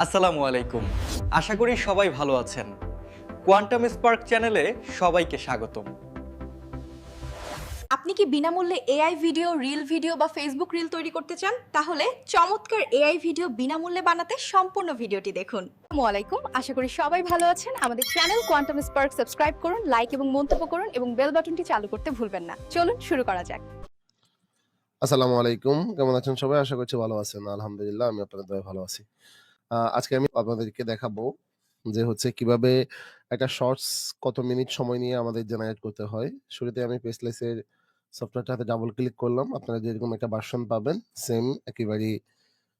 আসসালামু আলাইকুম। আশা করি সবাই ভালো আছেন। কোয়ান্টাম স্পার্ক চ্যানেলে সবাইকে স্বাগতম। আপনি কি বিনামূল্যে এআই ভিডিও, রিল ভিডিও বা ফেসবুক রিল তৈরি করতে চান? তাহলে চমৎকার এআই ভিডিও বিনামূল্যে বানাতে সম্পূর্ণ ভিডিওটি দেখুন। আসসালামু আলাইকুম, আশা করি সবাই ভালো আছেন। আমাদের চ্যানেল কোয়ান্টাম স্পার্ক সাবস্ক্রাইব করুন, লাইক এবং মন্তব্য করুন এবং বেল বাটনটি চালু করতে ভুলবেন না। চলুন শুরু করা যাক। আসসালামু আলাইকুম। কেমন আছেন সবাই? আশা করছি ভালো আছেন। আলহামদুলিল্লাহ আমি আপনাদের দয়ায় ভালো আছি। আজকে আমি আপনাদেরকে দেখাবো যে হচ্ছে কিভাবে একটা শর্টস কত মিনিট সময় নিয়ে আমাদের জেনারেট করতে হয়। শুরুতে আমি পেজলেসের সফটওয়্যারটাতে ডাবল ক্লিক করলাম। আপনারা যেরকম একটা ভার্সন পাবেন সেম একেবারেই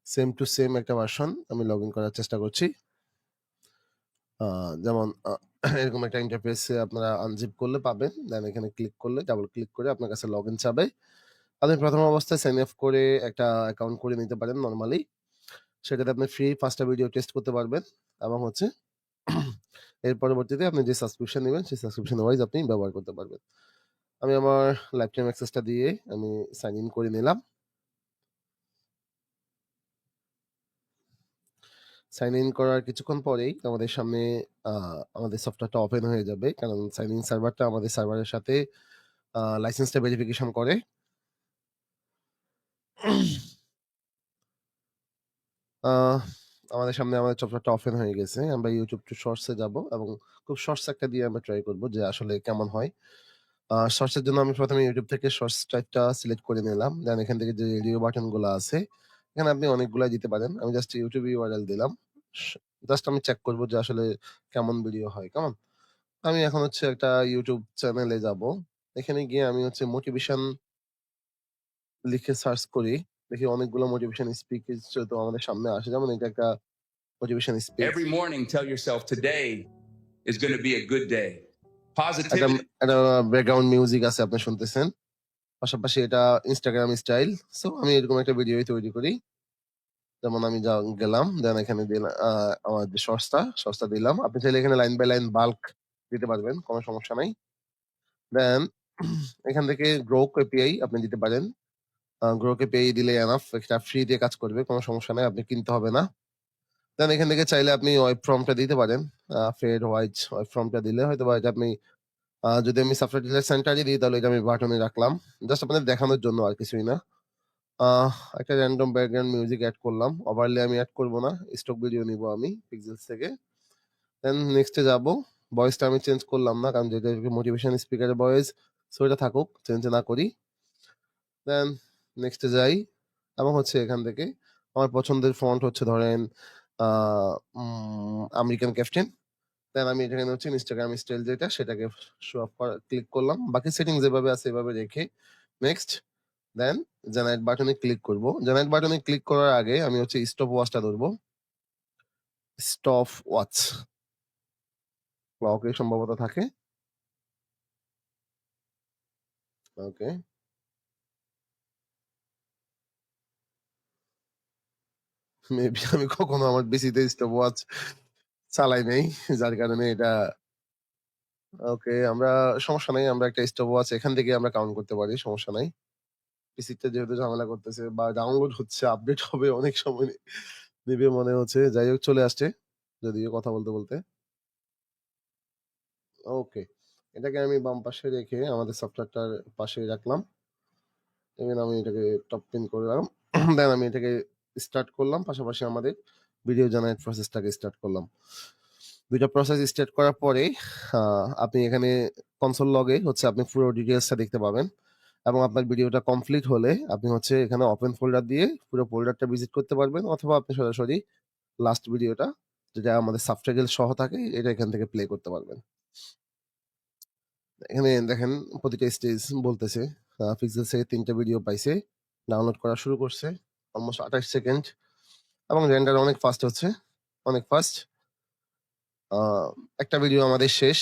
সেম টু সেম একটা ভার্সন আমি লগইন করার চেষ্টা করছি। আ যেমন এরকম একটা ইন্টারফেস আপনারা আনজিপ করলে পাবেন। দেন এখানে ক্লিক করলে ডাবল ক্লিক করে আপনার কাছে লগইন চাবে। আপনি প্রথম অবস্থায় সাইন আপ করে একটা অ্যাকাউন্ট করে নিতে পারেন নরমালি। সেটাতে আপনি ফ্রি ৫ টা ভিডিও টেস্ট করতে পারবেন এবং হচ্ছে এর পরবর্তীতে আপনি যে সাবস্ক্রিপশন নিবেন সেই সাবস্ক্রিপশন ওয়াইজ আপনি ব্যবহার করতে পারবেন। আমি আমার লাইফ টাইম অ্যাক্সেসটা দিয়ে আমি সাইন ইন করে নিলাম। সাইন ইন করার কিছুক্ষণ পরেই আমাদের সামনে আ আমাদের সফটওয়্যারটা ওপেন হয়ে যাবে। কারণ সাইন ইন সার্ভারটা আমাদের সার্ভারের সাথে লাইসেন্সটা ভেরিফিকেশন করে। আ আমাদের সামনে আমাদের সফটওয়্যারটা ওপেন হয়ে গেছে। আমরা YouTube টু শর্টস এ যাবো এবং খুব শর্টস একটা দিয়ে আমরা ট্রাই করব যে আসলে কেমন হয়। শর্টস এর জন্য আমি ১ম এ YouTube থেকে শর্টস টাইপটা সিলেক্ট করে নিলাম। দেন এখান থেকে যে রেডিও বাটন গুলা আছে, এখানে আপনি অনেকগুলাই দিতে পারেন। আমি জাস্ট YouTube URL দিলাম। স জাস্ট আমি চেক করব যে আসলে কেমন ভিডিও হয়, কেমন? আমি এখন হচ্ছে একটা YouTube চ্যানেলে যাবো। এখানে গিয়ে আমি হচ্ছে মোটিভেশন লিখে সার্চ করি। দেখি অনেকগুলো মোটিভেশন স্পিচ তো আমাদের সামনে আসে। যেমন এটা একটা motivation speech. Every morning, tell yourself today is going to be a good day. একটা Positivity. একটা ব্যাকগ্রাউন্ড মিউজিক আছে আপনি শুনতেছেন। পাশাপাশি এটা Instagram স্টাইল। সো আমি এরকম একটা ভিডিওই তৈরি করি। যেমন আমি গেলাম, দেন এখানে দিলাম আমার যে শর্টসটা দিলাম। আপনি চাইলে এখানে লাইন বাই লাইন বাল্ক দিতে পারবেন, কোনো সমস্যা নাই। দেন এখান থেকে গ্রোক এপিআই আপনি দিতে পারেন। গ্রোক এপিআই দিলে এনাফ, এটা ফ্রি দিয়ে কাজ করবে, কোনো সমস্যা নাই, আপনি কিনতে হবে না। দেন এখান থেকে চাইলে আপনি ওয়েব ফর্মটা দিতে পারেন। ফেড হোয়াইট ওয়েব ফর্মটা দিলে হয়তোবা এটা আপনি যদি আমি সাবটাইটেল সেন্টারে দিই তাহলে এটা আমি বাটনে রাখলাম। জাস্ট আপনাদের দেখানোর জন্য আর কিছুই না। আহ একটা র‍্যান্ডম ব্যাকগ্রাউন্ড মিউজিক এড করলাম। ওভারলে আমি এড করব না। স্টক ভিডিও নিবো আমি পিক্সেলস থেকে। দেন নেক্সট এ যাবো। ভয়েসটা আমি চেঞ্জ করলাম না। কারণ যেটা মোটিভেশন স্পিকারের ভয়েস, সো এটা থাকুক। চেঞ্জ না করি। দেন নেক্সট এ যাই এবং হচ্ছে এখান থেকে আমার পছন্দের ফন্ট হচ্ছে ধরেন আ আমেরিকান ক্যাপটেন। দেন আমি এখানে হচ্ছে Instagram স্টাইল যেটা সেটাকে শো অফ করা ক্লিক করলাম। বাকি সেটিং যেভাবে আছে এভাবে রেখে নেক্সট দেন জেনারেট বাটনে ক্লিক করব। জেনারেট বাটনে ক্লিক করার আগে আমি হচ্ছে স্টপ ওয়াচটা ধরবো। স্টপ ওয়াচ ক্লকে সম্ভবত থাকে। ওকে। মেবি আমি কখনো আমার পিসিতে স্টপ ওয়াচ চালাই নাই। যার কারণে এটা ওকে আমরা সমস্যা নাই। আমরা একটা স্টপ ওয়াচ এখান থেকে আমরা কাউন্ট করতে পারি। সমস্যা নাই। পিসিতে যেহেতু ঝামেলা করতেছে বা ডাউনলোড হচ্ছে, আপডেট হবে অনেক সময় নেবে মনে হচ্ছে। যাই হোক চলে আসছে। যদিও কথা বলতে। ওকে। এটাকে আমি বাম পাশে রেখে আমাদের সফটওয়্যারটার পাশে রাখলাম। ইভেন আমি এটাকে টপ পিন করলাম। দেন আমি এটাকে স্টার্ট করলাম। পাশাপাশি আমাদের ভিডিও জেনারেট প্রসেসটাকে স্টার্ট করলাম। ২ টা প্রসেস স্টার্ট করার পরে আ আপনি এখানে কনসোল লগে হচ্ছে আপনি পুরো ডিটেইলসটা দেখতে পাবেন। এবং আপনার ভিডিওটা কমপ্লিট হলে আপনি হচ্ছে এখানে ওপেন ফোল্ডার দিয়ে পুরো ফোল্ডারটা ভিজিট করতে পারবেন অথবা আপনি সরাসরি লাস্ট ভিডিওটা যেটা আমাদের সাবটাইটেল সহ থাকে এটা এখান থেকে প্লে করতে পারবেন। এখানে দেখেন প্রতিটা স্টেজ বলতেছে পিক্সেল থেকে ৩ টা ভিডিও পাইছে। ডাউনলোড করা শুরু করছে। অলমোস্ট ২৮ সেকেন্ড এবং রেন্ডার অনেক ফাস্ট হচ্ছে। অনেক ফাস্ট। আ একটা ভিডিও আমাদের শেষ।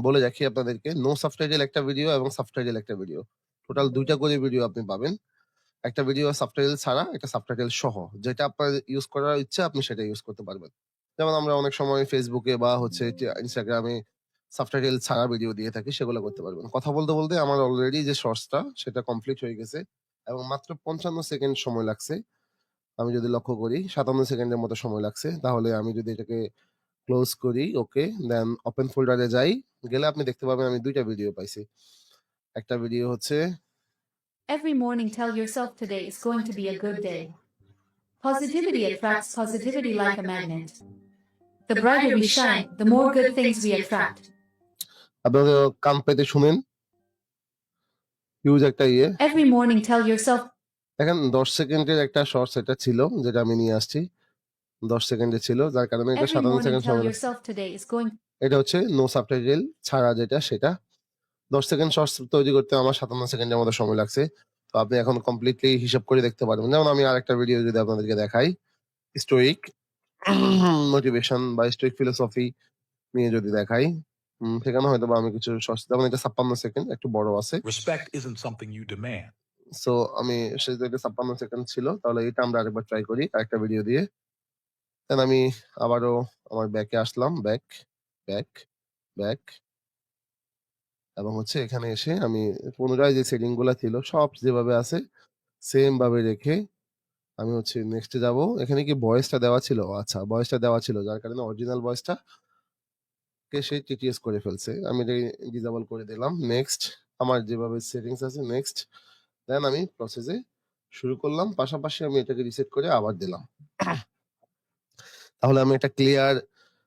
বলে রাখি আপনাদেরকে নো সাবটাইটেল একটা ভিডিও এবং সাবটাইটেল একটা ভিডিও। টোটাল ২ টা করে ভিডিও আপনি পাবেন। একটা ভিডিও সাবটাইটেল ছাড়া, একটা সাবটাইটেল সহ। যেটা আপনার ইউজ করার ইচ্ছা আপনি সেটা ইউজ করতে পারবেন। যেমন আমরা অনেক সময় Facebook এ বা হচ্ছে Instagram এ সাবটাইটেল ছাড়া ভিডিও দিয়ে থাকি সেগুলো করতে পারবেন। কথা বলতে আমার অলরেডি যে শর্টসটা সেটা কমপ্লিট হয়ে গেছে এবং মাত্র ৫৫ সেকেন্ড সময় লাগছে আমি যদি লক্ষ্য করি 57 সেকেন্ডের মতো সময় লাগছে। তাহলে আমি যদি এটাকে ক্লোজ করি, ওকে, দেন ওপেন ফোল্ডারে যাই। গেলে আপনি দেখতে পাবেন আমি ২ টা ভিডিও পাইছি। একটা ভিডিও হচ্ছে Every morning, tell yourself today is going to be a good day. Positivity attracts positivity like a magnet. The brighter we shine, the more good things we attract. আপনারা কান পেতে শুনেন। হিউজ একটা ইয়ে। Every morning, tell yourself দেখেন ১০ সেকেন্ডের একটা shorts এটা ছিল যেটা আমি নিয়ে আসছি। ১০ সেকেন্ডে ছিল যার কারণে এটা every ৫৭ morning, সেকেন্ড tell সময় লাগছে। yourself today is going এটা হচ্ছে নো সাবটাইটেল ছাড়া যেটা সেটা। ১০ সেকেন্ড শর্টস তৈরি করতে আমার ৫৭ সেকেন্ডের মতো সময় লাগছে। তো আপনি এখন কমপ্লিটলি হিসাব করে দেখতে পারবেন। যেমন আমি আরেকটা ভিডিও যদি আপনাদেরকে দেখাই, স্টোইক মোটিভেশন বা স্টোইক ফিলোসফি নিয়ে যদি দেখাই, সেখানে হয়তোবা আমি কিছু শর্টস যেমন এটা ৫৬ সেকেন্ড একটু বড় আছে। Respect isn't something you demand. So আমি সেটা ৫৬ সেকেন্ড ছিল। তাহলে এটা আমরা আরেকবার ট্রাই করি আরেকটা ভিডিও দিয়ে। দেন আমি আবারও আমার ব্যাকে আসলাম। ব্যাক, ব্যাক, ব্যাক এবং হচ্ছে এখানে এসে আমি পুনরায় যে সেটিং গুলা ছিল সব যেভাবে আছে সেম ভাবে রেখে আমি হচ্ছে নেক্সটে যাব। এখানে কি ভয়েসটা দেওয়া ছিল? আচ্ছা, ভয়েসটা দেওয়া ছিল যার কারণে অরিজিনাল ভয়েসটা কে সে টিটিএস করে ফেলছে। আমি এটা ডিসেবল করে দিলাম। নেক্সট, আমার যেভাবে সেটিংস আছে নেক্সট। দেন আমি প্রসেসে শুরু করলাম। পাশাপাশি আমি এটাকে রিসেট করে আবার দিলাম। তাহলে আমি একটা ক্লিয়ার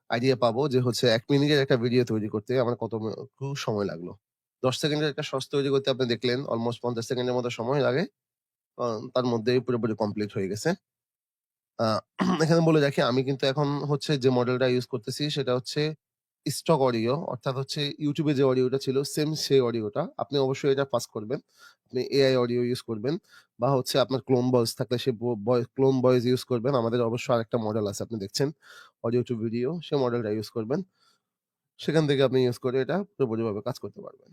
আইডিয়া পাবো যে হচ্ছে ১ মিনিটের একটা ভিডিও তৈরি করতে আমার কতটুকু সময় লাগলো। ১০ সেকেন্ডের একটা শর্টস তৈরি করতে আপনি দেখলেন অলমোস্ট ৫০ সেকেন্ডের মতো সময় লাগে। তার মধ্যেই পুরোপুরি কমপ্লিট হয়ে গেছে। আ এখানে বলে রাখি আমি কিন্তু এখন হচ্ছে যে মডেলটা ইউজ করতেছি সেটা হচ্ছে স্টক অডিও, অর্থাৎ হচ্ছে YouTube এ যে অডিওটা ছিল সেম সেই অডিওটা। আপনি অবশ্যই এটা পাস করবেন। আপনি এআই অডিও ইউজ করবেন বা হচ্ছে আপনার ক্লোন ভয়েস থাকলে সে ক্লোন ভয়েস ইউজ করবেন। আমাদের অবশ্য আরেকটা মডেল আছে আপনি দেখছেন অডিও টু ভিডিও, সে মডেলটা ইউজ করবেন। সেখান থেকে আপনি ইউজ করে এটা পুরোপুরিভাবে কাজ করতে পারবেন।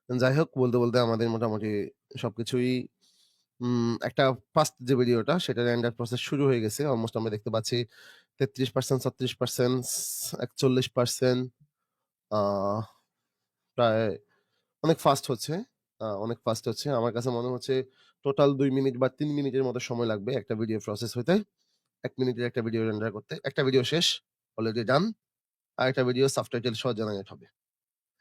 যাই হোক বলতে আমাদের মোটামুটি সবকিছুই একটা ফার্স্ট যে ভিডিওটা সেটা রেন্ডার প্রসেস শুরু হয়ে গেছে। অলমোস্ট আমরা দেখতে পাচ্ছি ৩৩%, ৩৬%, ৪১%, আ প্রায় অনেক ফাস্ট হচ্ছে। অনেক ফাস্ট হচ্ছে। আমার কাছে মনে হচ্ছে টোটাল ২ মিনিট বা ৩ মিনিটের মতো সময় লাগবে একটা ভিডিও প্রসেস হইতে। ১ মিনিটের একটা ভিডিও রেন্ডার করতে। একটা ভিডিও শেষ, অলরেডি ডান। আরেকটা ভিডিও সাবটাইটেল সহ জেনারেট হবে।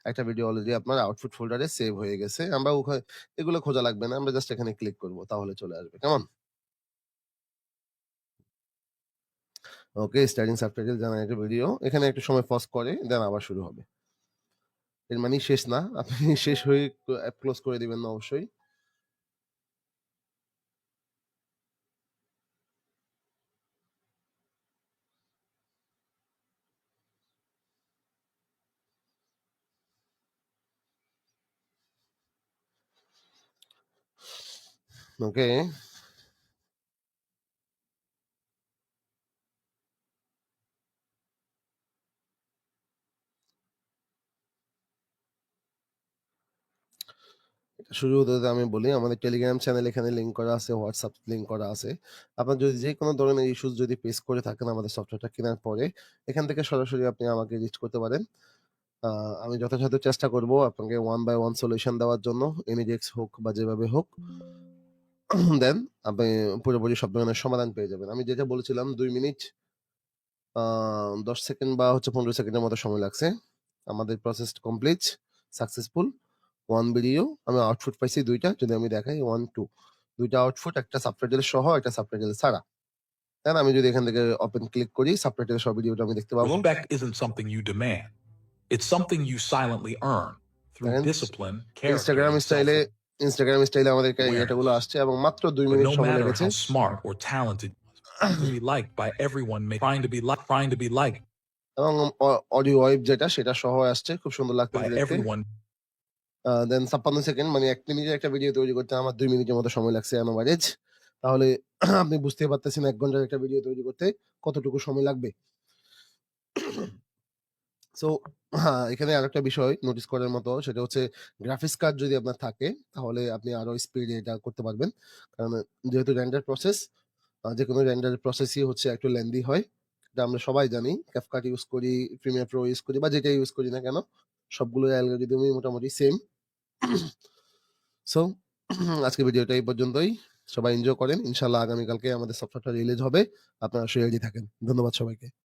একটা ভিডিও অলরেডি আপনার আউটপুট ফোল্ডারে সেভ হয়ে গেছে। আমরা এগুলো খোঁজা লাগবে না। আমরা জাস্ট এখানে ক্লিক করব। তাহলে চলে আসবে। কেমন? ওকে, স্টার্টিং সাবটাইটেল জেনারেটেড ভিডিও। এখানে একটু সময় পজ করে দেন আবার শুরু হবে। এর মানে শেষ না। আপনি শেষ হয়ে অ্যাপ ক্লোজ করে দিবেন না অবশ্যই। ওকে। এটা শুরু হতে আমি বলি আমাদের টেলিগ্রাম চ্যানেল এখানে লিংক করা আছে, হোয়াটসঅ্যাপ লিংক করা আছে। আপনার যদি যেকোনো ধরনের ইস্যুস যদি ফেস করে থাকেন আমাদের সফটওয়্যারটা কেনার পরে, এখান থেকে সরাসরি আপনি আমাকে রিচ করতে পারেন। আ আমি যথাসাধ্য চেষ্টা করব আপনাকে ওয়ান বাই ওয়ান সলিউশন দেওয়ার জন্য। এনিডেক্স হোক বা যেভাবে হোক। দেন আপনি পুরোপুরি সব ধরনের সমাধান পেয়ে যাবেন। আমি যেটা বলেছিলাম ২ মিনিট আ ১০ সেকেন্ড বা হচ্ছে ১৫ সেকেন্ডের মতো সময় লাগছে। আমাদের প্রসেস কমপ্লিট, সাকসেসফুল। 1 ভিডিও আমি আউটপুট পাইছি ২ টা। যদি আমি দেখাই 1, 2 ২ টা আউটপুট, একটা সাবটাইটেল সহ, একটা সাবটাইটেল ছাড়া। দেন আমি যদি এখান থেকে ওপেন ক্লিক করি সাবটাইটেল সহ ভিডিওটা আমি দেখতে পাবো। Respect isn't something you demand. It's something you silently earn through দেখেন discipline, character, ইনস্টাগ্রাম and স্টাইলে self-awareness. আমাদের এটাগুলো আসছে এবং মাত্র ২ But মিনিট no সময় matter লেগেছে। how smart or talented, to be liked by everyone, trying to be liked এবং audio web যেটা সেটা সহ আসছে। খুব সুন্দর by লাগতেছে দেখতে। everyone দেন ৫৬ সেকেন্ড মানে ১ মিনিটের একটা ভিডিও তৈরি করতে আমার ২ মিনিটের মতো সময় লাগছে অন এভারেজ। তাহলে আপনি বুঝতেই পারতেছেন ১ ঘন্টার একটা ভিডিও তৈরি করতে কতটুকু সময় লাগবে। সো হ্যাঁ, এখানে আরেকটা বিষয় নোটিস করার মতো সেটা হচ্ছে গ্রাফিক্স কার্ড যদি আপনার থাকে তাহলে আপনি আরো স্পিডে এটা করতে পারবেন। কারণ যেহেতু রেন্ডার প্রসেস যেকোনো রেন্ডার প্রসেসই হচ্ছে একটু লেন্দি হয়। এটা আমরা সবাই জানি। CapCut ইউজ করি, Premiere Pro ইউজ করি বা যেটাই ইউজ করি না কেন সবগুলোর অ্যালগরিদমই মোটামুটি সেম। সো আজকের ভিডিওটা এই পর্যন্তই। সবাই এনজয় করেন। ইনশাআল্লাহ আগামীকালকে আমাদের সফটওয়্যারটা রিলিজ হবে। আপনারা রেডি থাকেন। ধন্যবাদ সবাইকে।